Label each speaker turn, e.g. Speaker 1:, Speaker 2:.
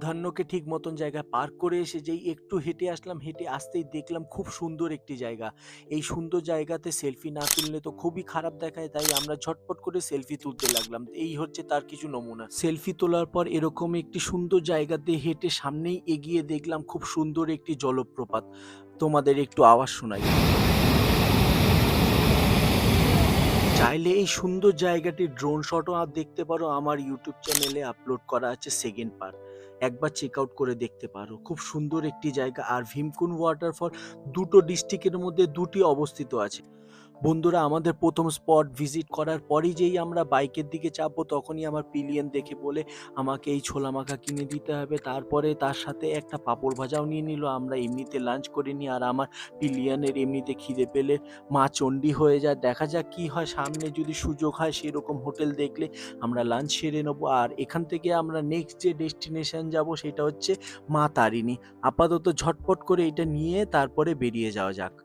Speaker 1: মধ্যাহ্নকে ঠিক মতন জায়গায় পার্ক করে এসে যেই একটু হেঁটে আসলাম, হেঁটে আসতেই দেখলাম খুব সুন্দর একটি জায়গা। এই সুন্দর জায়গাতে সেলফি না তুললে তো খুবই খারাপ দেখায়, তাই আমরা ঝটপট করে সেলফি তুলতে লাগলাম। এই হচ্ছে তার কিছু নমুনা। সেলফি তোলার পর এরকম একটি সুন্দর জায়গাতে হেঁটে সামনেই এগিয়ে দেখলাম খুব সুন্দর একটি জলপ্রপাত। তোমাদের একটু আওয়াজ শোনাই। চাইলে এই সুন্দর জায়গাটির ড্রোন শটও দেখতে পারো, আমার ইউটিউব চ্যানেলে আপলোড করা আছে সেকেন্ড পার্ট। একবার চেক আউট করে দেখতে পারো। খুব সুন্দর একটি জায়গা। আর ভীমকুণ্ড ওয়াটারফল দুটো ডিস্ট্রিক্টের মধ্যে দুটি অবস্থিত আছে। বন্ধুরা, আমাদের প্রথম স্পট ভিজিট করার পরেই যেই আমরা বাইকের দিকে চাপবো তখনই আমার পিলিয়ন দেখে বলে আমাকে এই ছোলা মাখা কিনে দিতে হবে। তারপরে তার সাথে একটা পাঁপড় ভাজাও নিয়ে নিল। আমরা এমনিতে লাঞ্চ করিনি, আর আমার পিলিয়নের এমনিতে খিদে পেলে মা চণ্ডী হয়ে যায়। দেখা যাক কি হয়, সামনে যদি সুযোগ হয় সেরকম হোটেল দেখলে আমরা লাঞ্চ সেরে নেবো। আর এখান থেকে আমরা নেক্সট যে ডেস্টিনেশন যাব সেটা হচ্ছে মা তারিণী। আপাতত ঝটপট করে এটা নিয়ে তারপরে বেরিয়ে যাওয়া যাক।